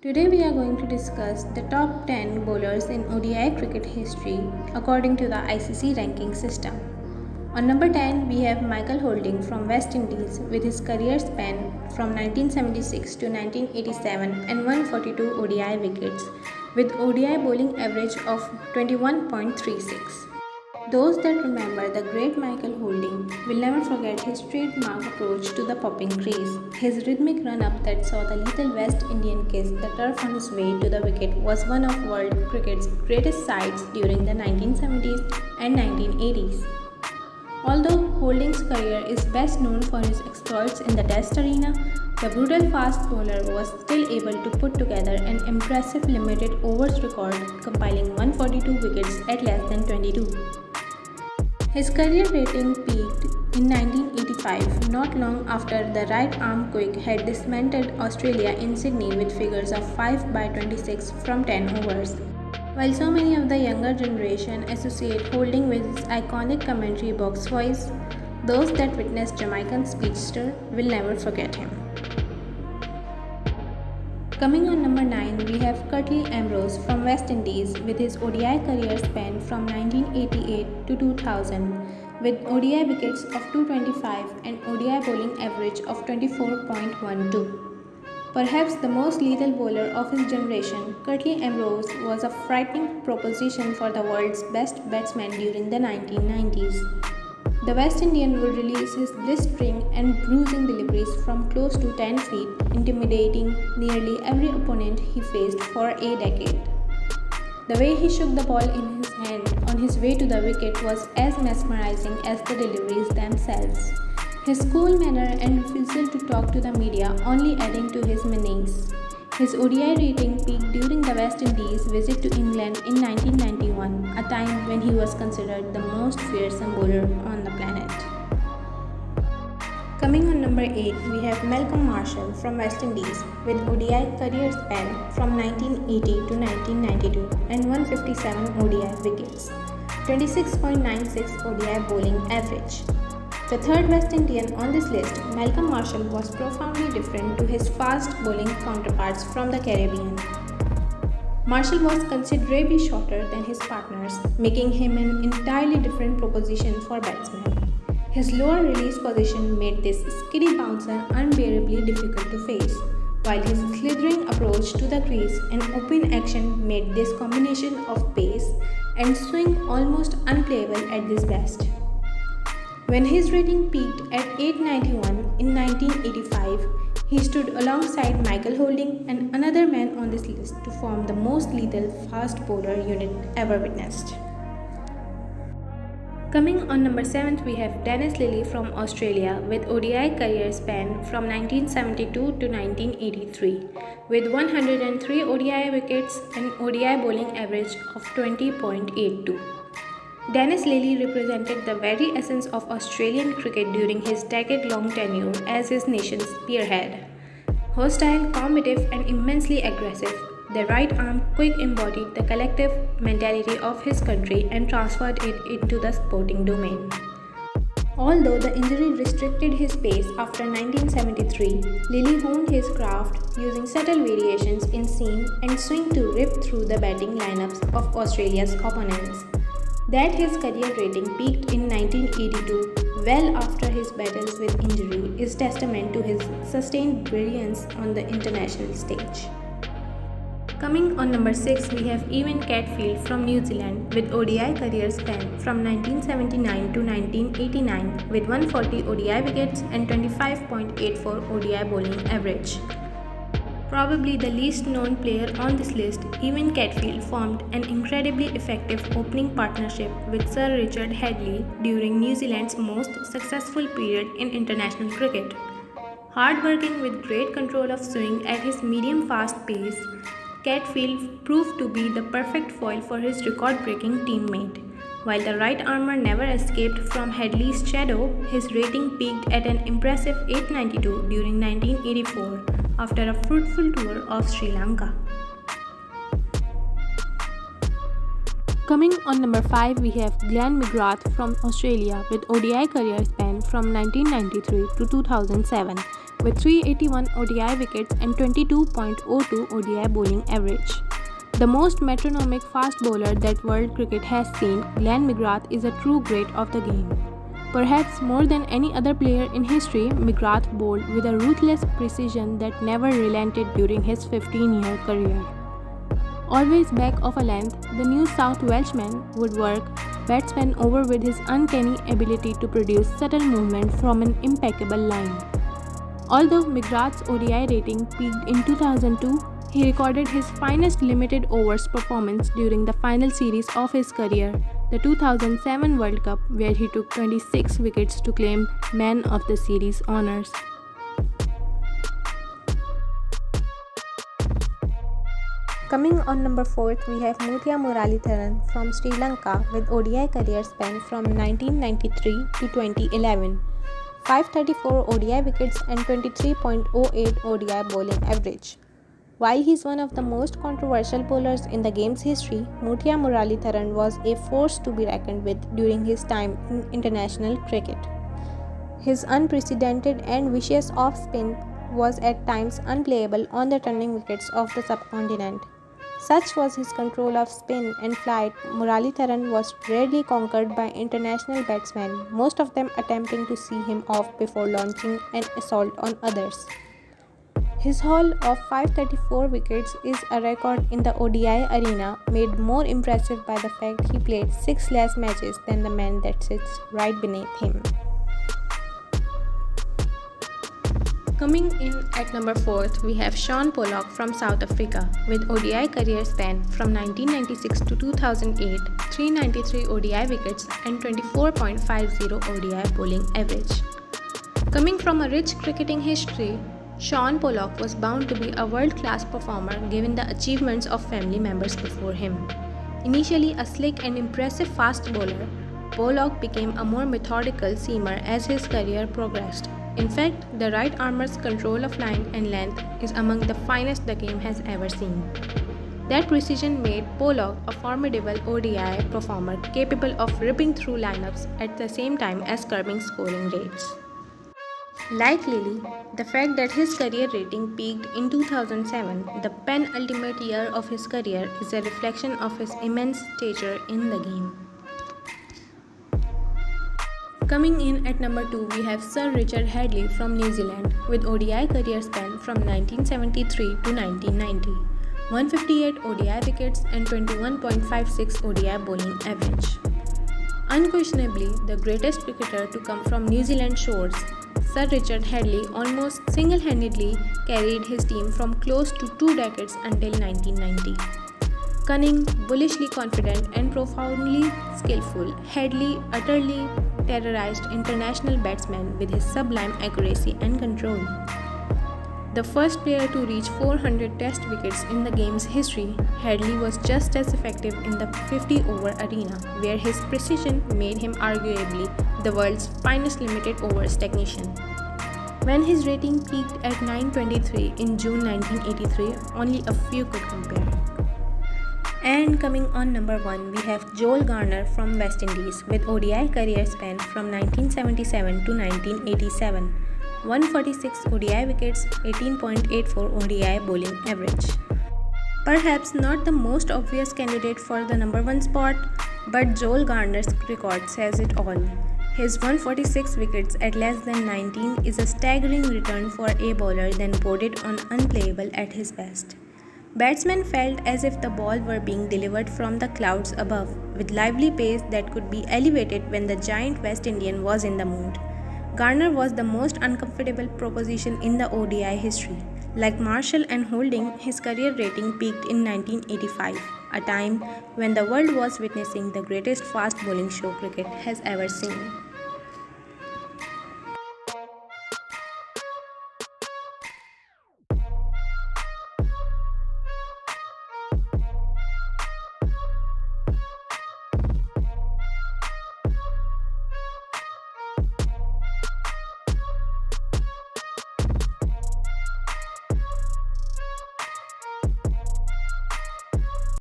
Today we are going to discuss the top 10 bowlers in ODI cricket history according to the ICC ranking system. On number 10 we have Micheal from West Indies with his career span from 1976 to 1987 and 142 ODI wickets with ODI bowling average of 21.36. Those that remember the great Micheal will never forget his trademark approach to the popping crease. His rhythmic run-up that saw the lethal West Indian kiss the turf on his way to the wicket was one of world cricket's greatest sights during the 1970s and 1980s. Although Holding's career is best known for his exploits in the Test arena, the brutal fast bowler was still able to put together an impressive limited overs record, compiling 142 wickets at less than 22. His career rating peaked in 1985, not long after the right-arm quick had dismantled Australia in Sydney with figures of 5 by 26 from 10 overs. While so many of the younger generation associate Holding with his iconic commentary box voice, those that witnessed Jamaican speedster will never forget him. Coming on number 9, we have Curtly Ambrose from West Indies with his ODI career span from 1988 to 2000 with ODI wickets of 225 and ODI bowling average of 24.12. Perhaps the most lethal bowler of his generation, Curtly Ambrose was a frightening proposition for the world's best batsmen during the 1990s. The West Indian would release his blistering and bruising deliveries from close to 10 feet, intimidating nearly every opponent he faced for a decade. The way he shook the ball in his hand on his way to the wicket was as mesmerizing as the deliveries themselves. His cool manner and refusal to talk to the media only adding to his menace. His ODI rating peaked during the West Indies visit to England in 1991, a time when he was considered the most fearsome bowler on the planet. Coming on number 8, we have Malcolm Marshall from West Indies with ODI career span from 1980 to 1992 and 157 ODI wickets, 26.96 ODI bowling average. The third West Indian on this list, Malcolm Marshall, was profoundly different to his fast bowling counterparts from the Caribbean. Marshall was considerably shorter than his partners, making him an entirely different proposition for batsmen. His lower release position made this skiddy bouncer unbearably difficult to face, while his slithering approach to the crease and open action made this combination of pace and swing almost unplayable at his best. When his rating peaked at 891 in 1985, he stood alongside Micheal and another man on this list to form the most lethal fast bowler unit ever witnessed. Coming on number 7, we have Dennis Lillee from Australia with ODI career span from 1972 to 1983 with 103 ODI wickets and ODI bowling average of 20.82. Dennis Lillee represented the very essence of Australian cricket during his decade-long tenure as his nation's spearhead. Hostile, combative and immensely aggressive, the right arm quick embodied the collective mentality of his country and transferred it into the sporting domain. Although the injury restricted his pace after 1973, Lillee honed his craft using subtle variations in seam and swing to rip through the batting lineups of Australia's opponents. That his career rating peaked in 1982, well after his battles with injury, is testament to his sustained brilliance on the international stage. Coming on number 6, we have Ewen from New Zealand with ODI career span from 1979 to 1989 with 140 ODI wickets and 25.84 ODI bowling average. Probably the least known player on this list, Ewen formed an incredibly effective opening partnership with Sir Richard Hadlee during New Zealand's most successful period in international cricket. Hard-working with great control of swing at his medium-fast pace, Catfield proved to be the perfect foil for his record-breaking teammate. While the right armour never escaped from Hadlee's shadow, his rating peaked at an impressive 892 during 1984 after a fruitful tour of Sri Lanka. Coming on number 5, we have Mcgrath from Australia with ODI career span from 1993 to 2007 with 381 ODI wickets and 22.02 ODI bowling average. The most metronomic fast bowler that world cricket has seen, Mcgrath is a true great of the game. Perhaps more than any other player in history, Mcgrath bowled with a ruthless precision that never relented during his 15-year career. Always back of a length, the New South Welshman would work batsmen over with his uncanny ability to produce subtle movement from an impeccable line. Although Mcgrath's ODI rating peaked in 2002, he recorded his finest limited overs performance during the final series of his career, the 2007 World Cup, where he took 26 wickets to claim Man of the Series honours. Coming on number 4th, we have Muralitharan from Sri Lanka with ODI career span from 1993 to 2011, 534 ODI wickets and 23.08 ODI bowling average. While he's one of the most controversial bowlers in the game's history, Muralitharan was a force to be reckoned with during his time in international cricket. His unprecedented and vicious off-spin was at times unplayable on the turning wickets of the subcontinent. Such was his control of spin and flight, Muralitharan was rarely conquered by international batsmen, most of them attempting to see him off before launching an assault on others. His haul of 534 wickets is a record in the ODI arena, made more impressive by the fact he played 6 less matches than the man that sits right beneath him. Coming in at number 4th, we have Shaun Pollock from South Africa with ODI career span from 1996 to 2008, 393 ODI wickets and 24.50 ODI bowling average. Coming from a rich cricketing history, Shaun Pollock was bound to be a world-class performer given the achievements of family members before him. Initially a slick and impressive fast bowler, Pollock became a more methodical seamer as his career progressed. In fact, the right armer's control of line and length is among the finest the game has ever seen. That precision made Pollock a formidable ODI performer capable of ripping through lineups at the same time as curbing scoring rates. Like Lillee, the fact that his career rating peaked in 2007, the penultimate year of his career, is a reflection of his immense stature in the game. Coming in at number 2, we have Sir Richard Hadlee from New Zealand with ODI career span from 1973 to 1990, 158 ODI wickets and 21.56 ODI bowling average. Unquestionably the greatest cricketer to come from New Zealand shores, Sir Richard Hadlee almost single-handedly carried his team from close to 2 decades until 1990. Cunning, bullishly confident and profoundly skillful, Hadlee utterly terrorized international batsmen with his sublime accuracy and control. The first player to reach 400 test wickets in the game's history, Hadlee was just as effective in the 50-over arena, where his precision made him arguably the world's finest limited overs technician. When his rating peaked at 923 in June 1983, only a few could compare. And coming on number 1, we have Garner from West Indies with ODI career span from 1977 to 1987, 146 ODI wickets, 18.84 ODI bowling average. Perhaps not the most obvious candidate for the number 1 spot, but Garner's record says it all. His 146 wickets at less than 19 is a staggering return for a bowler then boarded on unplayable at his best. Batsmen felt as if the ball were being delivered from the clouds above, with lively pace that could be elevated when the giant West Indian was in the mood. Garner was the most uncomfortable proposition in the ODI history. Like Marshall and Holding, his career rating peaked in 1985, a time when the world was witnessing the greatest fast bowling show cricket has ever seen.